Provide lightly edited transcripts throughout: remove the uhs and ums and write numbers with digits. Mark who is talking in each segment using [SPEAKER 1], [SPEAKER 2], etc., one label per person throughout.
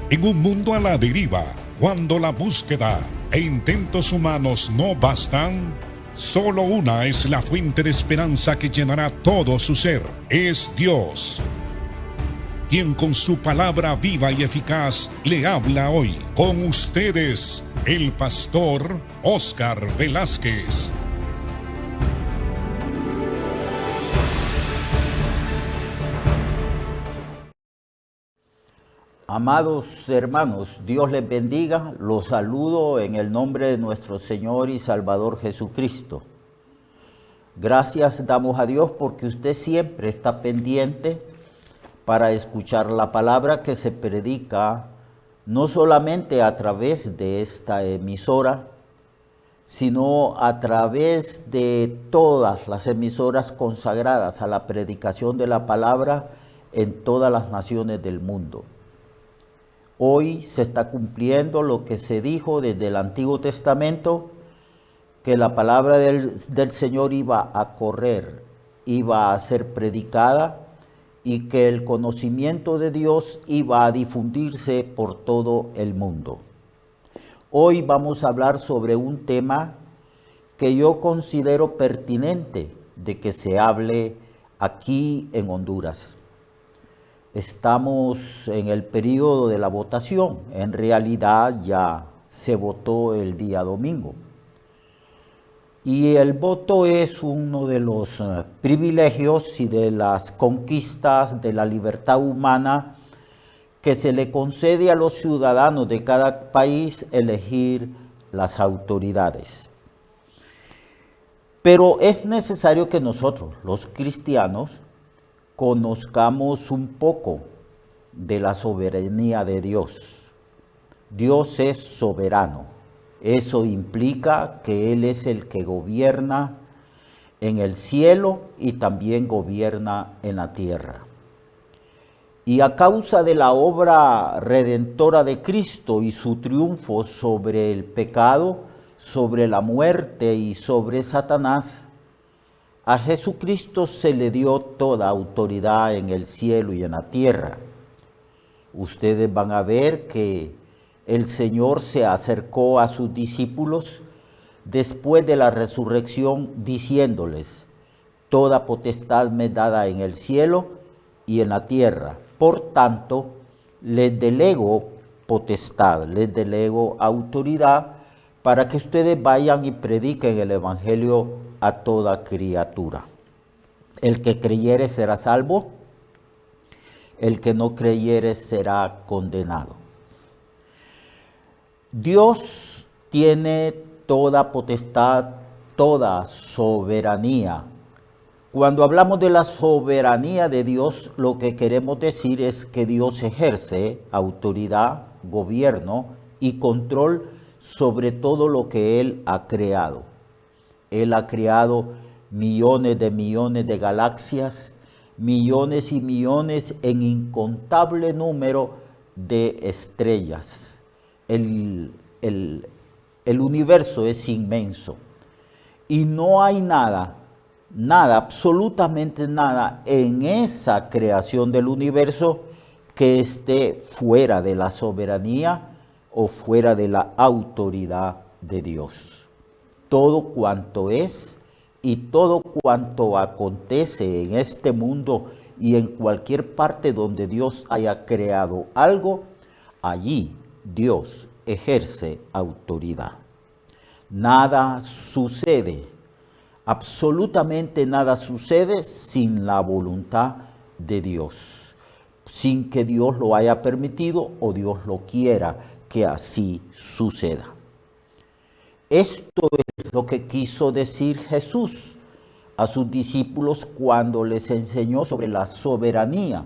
[SPEAKER 1] En un mundo a la deriva, cuando la búsqueda e intentos humanos no bastan, solo una es la fuente de esperanza que llenará todo su ser. Es Dios, quien con su palabra viva y eficaz le habla hoy. Con ustedes, el pastor Óscar Velázquez.
[SPEAKER 2] Amados hermanos, Dios les bendiga. Los saludo en el nombre de nuestro Señor y Salvador Jesucristo. Gracias damos a Dios porque usted siempre está pendiente para escuchar la palabra que se predica no solamente a través de esta emisora, sino a través de todas las emisoras consagradas a la predicación de la palabra en todas las naciones del mundo. Hoy se está cumpliendo lo que se dijo desde el Antiguo Testamento, que la palabra del Señor iba a correr, iba a ser predicada y que el conocimiento de Dios iba a difundirse por todo el mundo. Hoy vamos a hablar sobre un tema que yo considero pertinente de que se hable aquí en Honduras. Estamos en el periodo de la votación. En realidad ya se votó el día domingo. Y el voto es uno de los privilegios y de las conquistas de la libertad humana que se le concede a los ciudadanos de cada país elegir las autoridades. Pero es necesario que nosotros, los cristianos, conozcamos un poco de la soberanía de Dios. Dios es soberano. Eso implica que Él es el que gobierna en el cielo y también gobierna en la tierra. Y a causa de la obra redentora de Cristo y su triunfo sobre el pecado, sobre la muerte y sobre Satanás, a Jesucristo se le dio toda autoridad en el cielo y en la tierra. Ustedes van a ver que el Señor se acercó a sus discípulos después de la resurrección diciéndoles: toda potestad me es dada en el cielo y en la tierra. Por tanto, les delego potestad, les delego autoridad para que ustedes vayan y prediquen el evangelio a toda criatura. El que creyere será salvo, el que no creyere será condenado. Dios tiene toda potestad, toda soberanía. Cuando hablamos de la soberanía de Dios, lo que queremos decir es que Dios ejerce autoridad, gobierno y control sobre todo lo que Él ha creado. Él ha creado millones de galaxias, millones y millones en incontable número de estrellas. El universo es inmenso y no hay nada, absolutamente nada en esa creación del universo que esté fuera de la soberanía o fuera de la autoridad de Dios. Todo cuanto es y todo cuanto acontece en este mundo y en cualquier parte donde Dios haya creado algo, allí Dios ejerce autoridad. Nada sucede, absolutamente nada sucede sin la voluntad de Dios, sin que Dios lo haya permitido o Dios lo quiera que así suceda. Esto es lo que quiso decir Jesús a sus discípulos cuando les enseñó sobre la soberanía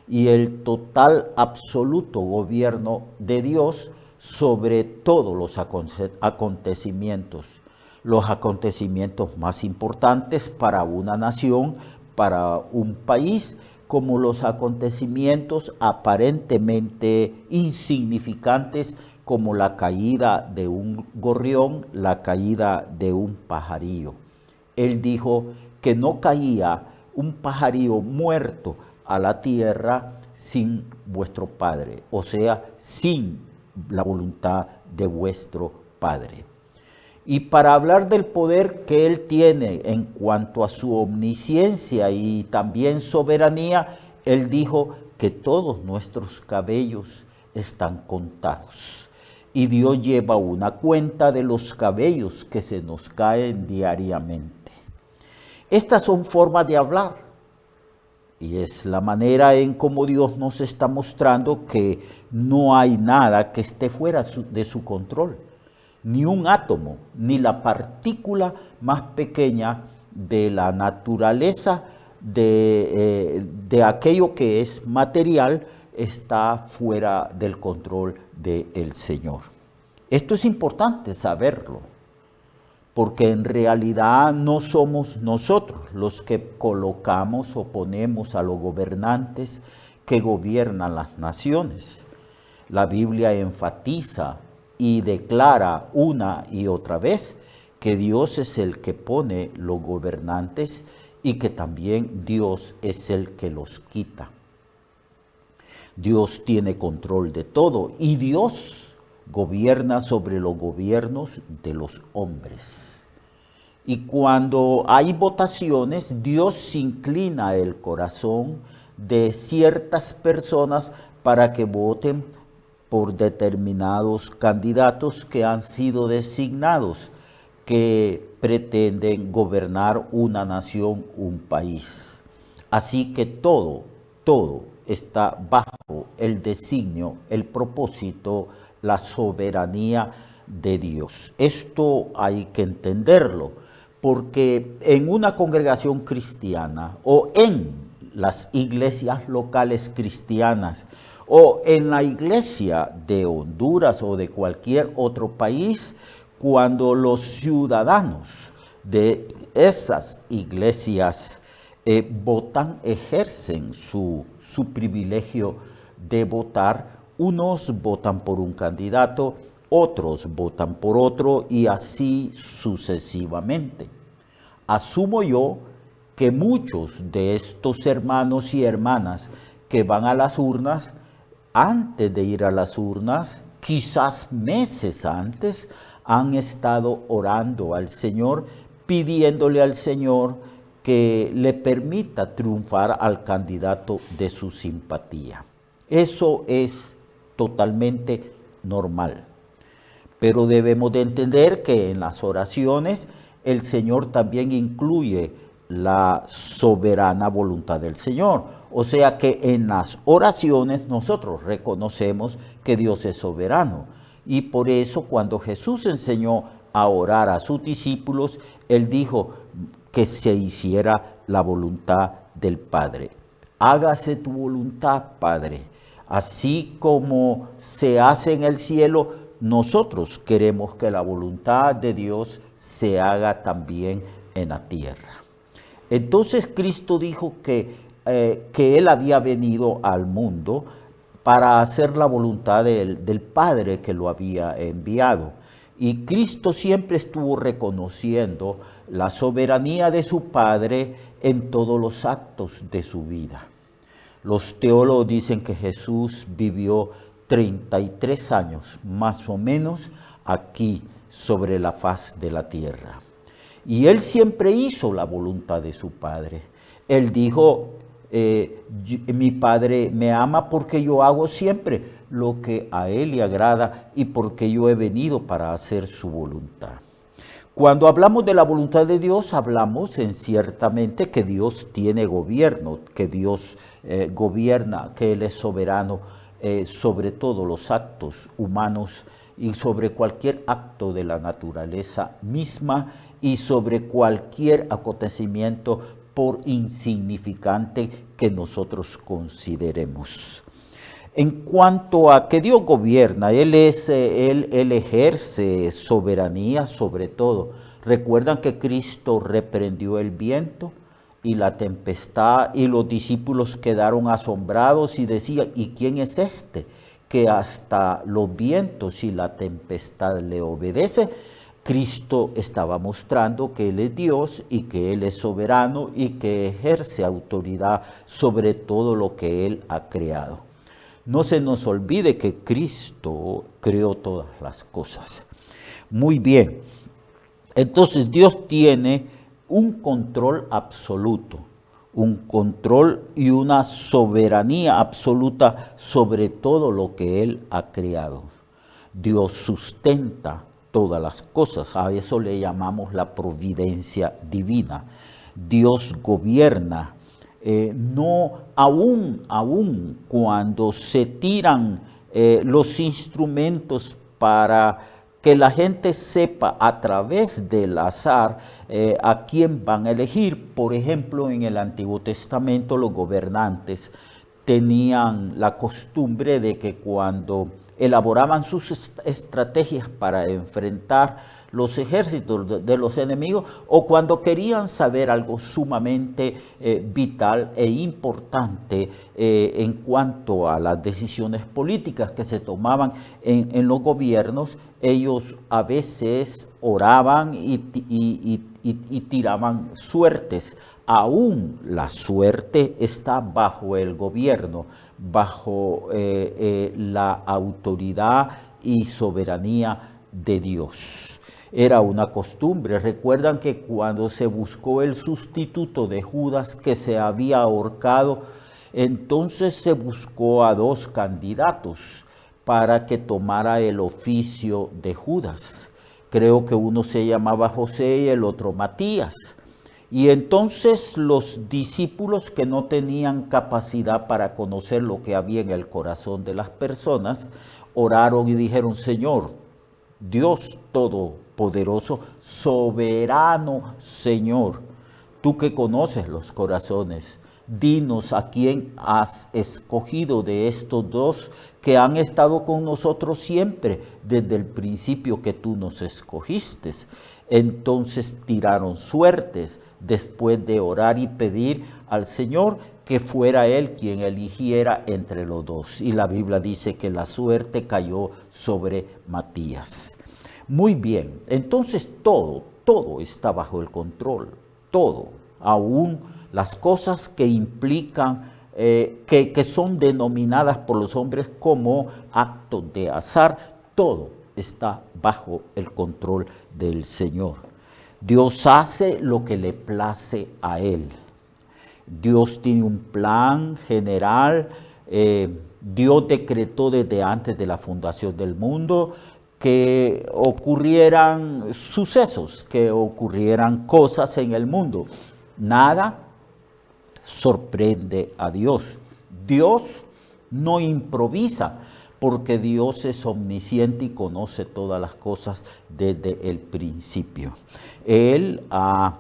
[SPEAKER 2] y el total absoluto gobierno de Dios sobre todos los acontecimientos. Los acontecimientos más importantes para una nación, para un país, como los acontecimientos aparentemente insignificantes como la caída de un gorrión, la caída de un pajarillo. Él dijo que no caía un pajarillo muerto a la tierra sin vuestro Padre, o sea, sin la voluntad de vuestro Padre. Y para hablar del poder que Él tiene en cuanto a su omnisciencia y también soberanía, Él dijo que todos nuestros cabellos están contados. Y Dios lleva una cuenta de los cabellos que se nos caen diariamente. Estas son formas de hablar. Y es la manera en cómo Dios nos está mostrando que no hay nada que esté fuera de su control. Ni un átomo, ni la partícula más pequeña de la naturaleza de aquello que es material está fuera del control del Señor. Esto es importante saberlo, porque en realidad no somos nosotros los que colocamos o ponemos a los gobernantes que gobiernan las naciones. La Biblia enfatiza y declara una y otra vez que Dios es el que pone los gobernantes y que también Dios es el que los quita. Dios tiene control de todo y Dios gobierna sobre los gobiernos de los hombres. Y cuando hay votaciones, Dios inclina el corazón de ciertas personas para que voten por determinados candidatos que han sido designados, que pretenden gobernar una nación, un país. Así que todo está bajo el designio, el propósito, la soberanía de Dios. Esto hay que entenderlo, porque en una congregación cristiana o en las iglesias locales cristianas o en la iglesia de Honduras o de cualquier otro país, cuando los ciudadanos de esas iglesias votan, ejercen su privilegio de votar, unos votan por un candidato, otros votan por otro y así sucesivamente. Asumo yo que muchos de estos hermanos y hermanas que van a las urnas, antes de ir a las urnas, quizás meses antes, han estado orando al Señor, pidiéndole al Señor que le permita triunfar al candidato de su simpatía. Eso es totalmente normal. Pero debemos de entender que en las oraciones el Señor también incluye la soberana voluntad del Señor. O sea que en las oraciones nosotros reconocemos que Dios es soberano. Y por eso cuando Jesús enseñó a orar a sus discípulos, Él dijo que se hiciera la voluntad del Padre. Hágase tu voluntad, Padre. Así como se hace en el cielo, nosotros queremos que la voluntad de Dios se haga también en la tierra. Entonces Cristo dijo que Él había venido al mundo para hacer la voluntad del Padre que lo había enviado. Y Cristo siempre estuvo reconociendo la soberanía de su Padre en todos los actos de su vida. Los teólogos dicen que Jesús vivió 33 años, más o menos, aquí sobre la faz de la tierra. Y Él siempre hizo la voluntad de su Padre. Él dijo, mi Padre me ama porque yo hago siempre lo que a Él le agrada y porque yo he venido para hacer su voluntad. Cuando hablamos de la voluntad de Dios, hablamos en ciertamente que Dios tiene gobierno, que Dios gobierna, que Él es soberano sobre todos los actos humanos y sobre cualquier acto de la naturaleza misma y sobre cualquier acontecimiento por insignificante que nosotros consideremos. En cuanto a que Dios gobierna, Él ejerce soberanía sobre todo. Recuerdan que Cristo reprendió el viento y la tempestad y los discípulos quedaron asombrados y decían, ¿y quién es este que hasta los vientos y la tempestad le obedece? Cristo estaba mostrando que Él es Dios y que Él es soberano y que ejerce autoridad sobre todo lo que Él ha creado. No se nos olvide que Cristo creó todas las cosas. Muy bien. Entonces Dios tiene un control absoluto, un control y una soberanía absoluta sobre todo lo que Él ha creado. Dios sustenta todas las cosas, a eso le llamamos la providencia divina. Dios gobierna, no aún cuando se tiran los instrumentos para que la gente sepa a través del azar a quién van a elegir. Por ejemplo, en el Antiguo Testamento los gobernantes tenían la costumbre de que cuando elaboraban sus estrategias para enfrentar los ejércitos de los enemigos o cuando querían saber algo sumamente vital e importante en cuanto a las decisiones políticas que se tomaban en los gobiernos, ellos a veces oraban y tiraban suertes. Aún la suerte está bajo el gobierno, bajo la autoridad y soberanía de Dios. Era una costumbre. Recuerdan que cuando se buscó el sustituto de Judas que se había ahorcado, entonces se buscó a 2 candidatos para que tomara el oficio de Judas. Creo que uno se llamaba José y el otro Matías. Y entonces los discípulos que no tenían capacidad para conocer lo que había en el corazón de las personas, oraron y dijeron: Señor, Dios Todopoderoso, soberano Señor, tú que conoces los corazones, dinos a quién has escogido de estos 2 que han estado con nosotros siempre desde el principio que tú nos escogiste. Entonces tiraron suertes después de orar y pedir al Señor que fuera Él quien eligiera entre los 2. Y la Biblia dice que la suerte cayó sobre Matías. Muy bien, entonces todo está bajo el control, todo, aún las cosas que implican, que son denominadas por los hombres como actos de azar, todo está bajo el control del Señor. Dios hace lo que le place a Él. Dios tiene un plan general. Dios decretó desde antes de la fundación del mundo que ocurrieran sucesos, que ocurrieran cosas en el mundo. Nada sorprende a Dios. Dios no improvisa, porque Dios es omnisciente y conoce todas las cosas desde el principio. Él ha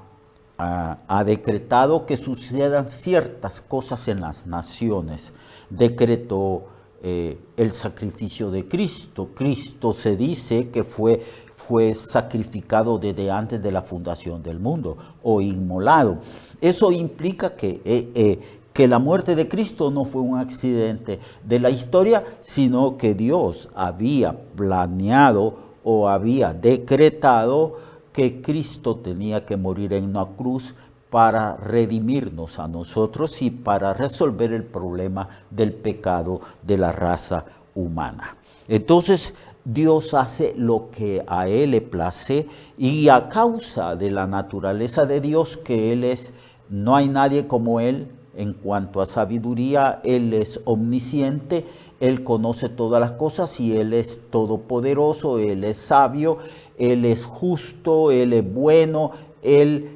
[SPEAKER 2] decretado que sucedan ciertas cosas en las naciones. Decretó el sacrificio de Cristo. Cristo se dice que fue sacrificado desde antes de la fundación del mundo o inmolado. Eso implica que la muerte de Cristo no fue un accidente de la historia, sino que Dios había planeado o había decretado que Cristo tenía que morir en una cruz para redimirnos a nosotros y para resolver el problema del pecado de la raza humana. Entonces, Dios hace lo que a Él le place, y a causa de la naturaleza de Dios, que Él es, no hay nadie como Él en cuanto a sabiduría. Él es omnisciente, Él conoce todas las cosas y Él es todopoderoso, Él es sabio, Él es justo, Él es bueno, Él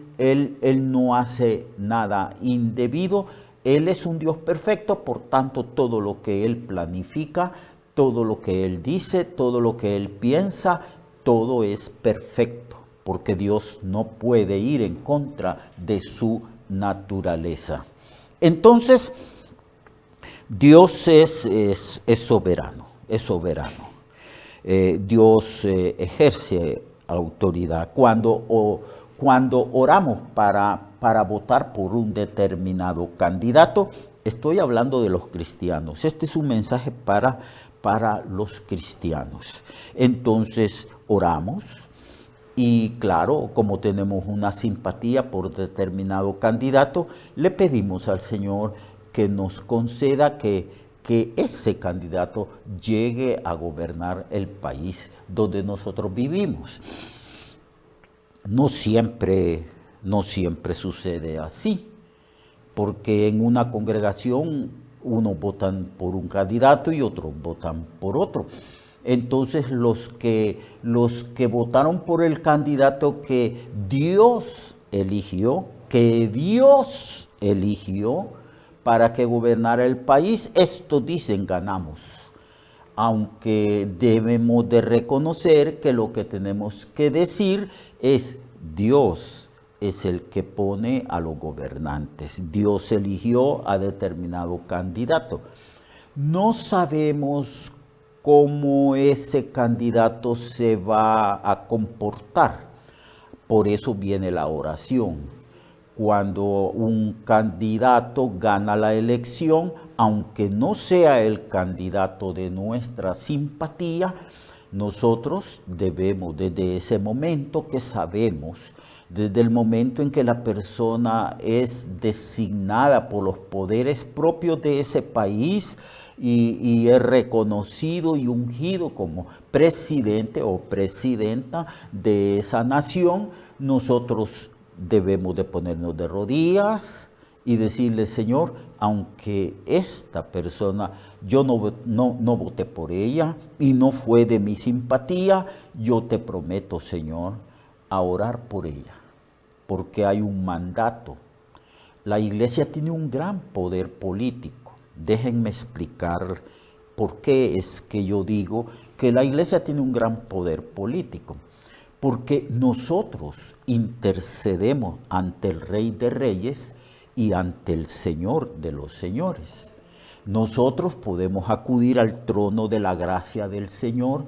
[SPEAKER 2] no hace nada indebido. Él es un Dios perfecto, por tanto todo lo que Él planifica, todo lo que Él dice, todo lo que Él piensa, todo es perfecto, porque Dios no puede ir en contra de su naturaleza. Entonces, Dios es soberano, es soberano. Dios ejerce autoridad. Cuando oramos para votar por un determinado candidato, estoy hablando de los cristianos. Este es un mensaje para los cristianos. Entonces oramos Y claro, como tenemos una simpatía por determinado candidato, le pedimos al Señor que nos conceda que ese candidato llegue a gobernar el país donde nosotros vivimos. No siempre sucede así, porque en una congregación unos votan por un candidato y otros votan por otro. Entonces los que votaron por el candidato que Dios eligió para que gobernara el país, estos dicen ganamos. Aunque debemos de reconocer que lo que tenemos que decir es Dios es el que pone a los gobernantes. Dios eligió a determinado candidato. No sabemos cómo ese candidato se va a comportar. Por eso viene la oración. Cuando un candidato gana la elección, aunque no sea el candidato de nuestra simpatía, nosotros debemos, desde ese momento que sabemos, desde el momento en que la persona es designada por los poderes propios de ese país y es reconocido y ungido como presidente o presidenta de esa nación, nosotros debemos de ponernos de rodillas y decirle, Señor, aunque esta persona, yo no voté por ella y no fue de mi simpatía, yo te prometo, Señor, a orar por ella, porque hay un mandato. La iglesia tiene un gran poder político. Déjenme explicar por qué es que yo digo que la iglesia tiene un gran poder político. Porque nosotros intercedemos ante el Rey de Reyes y ante el Señor de los Señores. Nosotros podemos acudir al trono de la gracia del Señor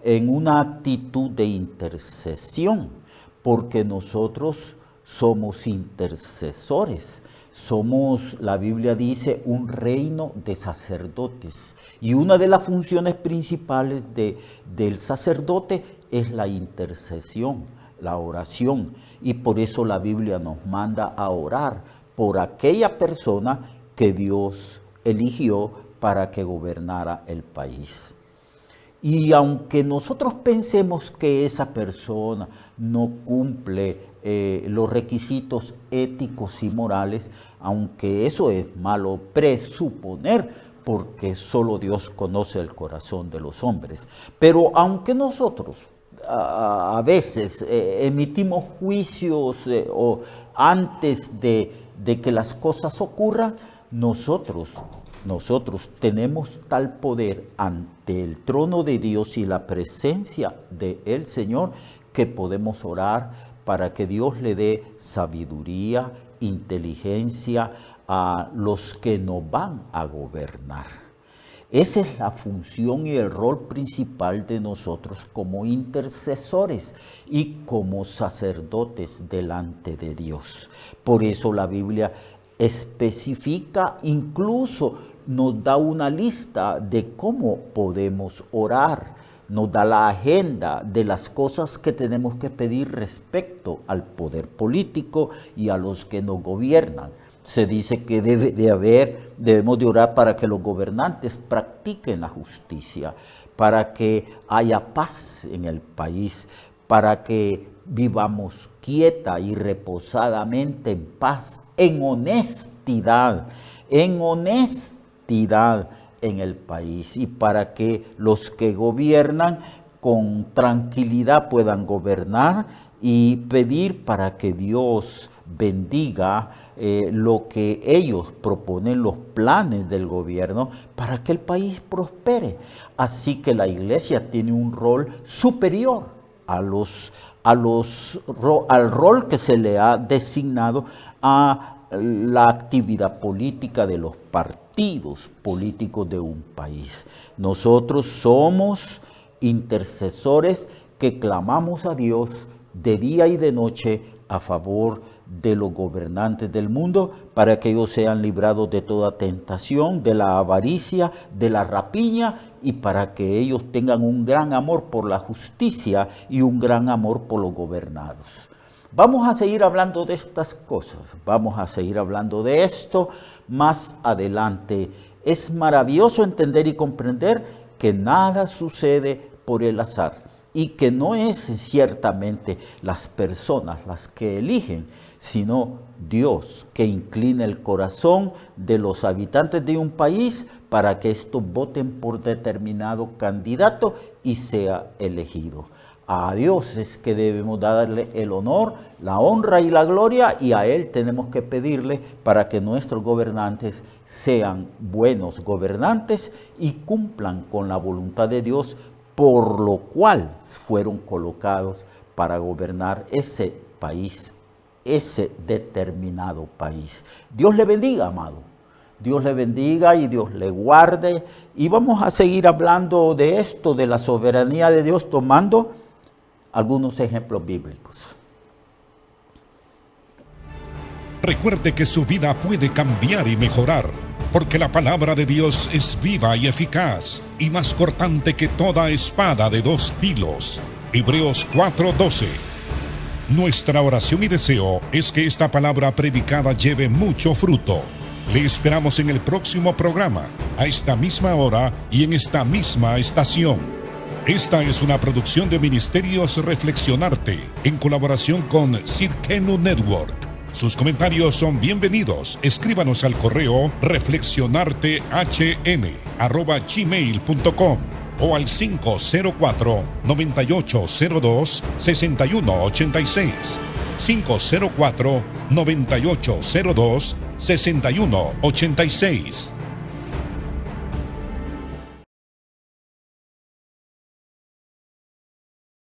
[SPEAKER 2] en una actitud de intercesión, porque nosotros somos intercesores. Somos, la Biblia dice, un reino de sacerdotes. Y una de las funciones principales del sacerdote es la intercesión, la oración. Y por eso la Biblia nos manda a orar por aquella persona que Dios eligió para que gobernara el país. Y aunque nosotros pensemos que esa persona no cumple los requisitos éticos y morales, aunque eso es malo presuponer, porque solo Dios conoce el corazón de los hombres. Pero aunque nosotros a veces emitimos juicios o antes de que las cosas ocurran, nosotros tenemos tal poder ante el trono de Dios y la presencia del Señor que podemos orar para que Dios le dé sabiduría, inteligencia a los que nos van a gobernar. Esa es la función y el rol principal de nosotros como intercesores y como sacerdotes delante de Dios. Por eso la Biblia especifica, incluso nos da una lista de cómo podemos orar. Nos da la agenda de las cosas que tenemos que pedir respecto al poder político y a los que nos gobiernan. Se dice que debemos de orar para que los gobernantes practiquen la justicia, para que haya paz en el país, para que vivamos quieta y reposadamente en paz, en honestidad en el país, y para que los que gobiernan con tranquilidad puedan gobernar y pedir para que Dios bendiga lo que ellos proponen, los planes del gobierno, para que el país prospere. Así que la iglesia tiene un rol superior al rol que se le ha designado a la actividad política de los partidos políticos de un país. Nosotros somos intercesores que clamamos a Dios de día y de noche a favor de los gobernantes del mundo, para que ellos sean librados de toda tentación, de la avaricia, de la rapiña, y para que ellos tengan un gran amor por la justicia y un gran amor por los gobernados. Vamos a seguir hablando de estas cosas, vamos a seguir hablando de esto más adelante. Es maravilloso entender y comprender que nada sucede por el azar y que no es ciertamente las personas las que eligen, sino Dios que inclina el corazón de los habitantes de un país para que estos voten por determinado candidato y sea elegido. A Dios es que debemos darle el honor, la honra y la gloria, y a Él tenemos que pedirle para que nuestros gobernantes sean buenos gobernantes y cumplan con la voluntad de Dios, por lo cual fueron colocados para gobernar ese país, ese determinado país. Dios le bendiga, amado. Dios le bendiga y Dios le guarde. Y vamos a seguir hablando de esto, de la soberanía de Dios, tomando algunos ejemplos bíblicos.
[SPEAKER 1] Recuerde que su vida puede cambiar y mejorar, porque la palabra de Dios es viva y eficaz, y más cortante que toda espada de dos filos. Hebreos 4:12. Nuestra oración y deseo es que esta palabra predicada lleve mucho fruto. Le esperamos en el próximo programa, a esta misma hora y en esta misma estación. Esta es una producción de Ministerios Reflexionarte, en colaboración con Sirkenu Network. Sus comentarios son bienvenidos. Escríbanos al correo reflexionartehn@gmail.com o al 504-9802-6186. 504-9802-6186.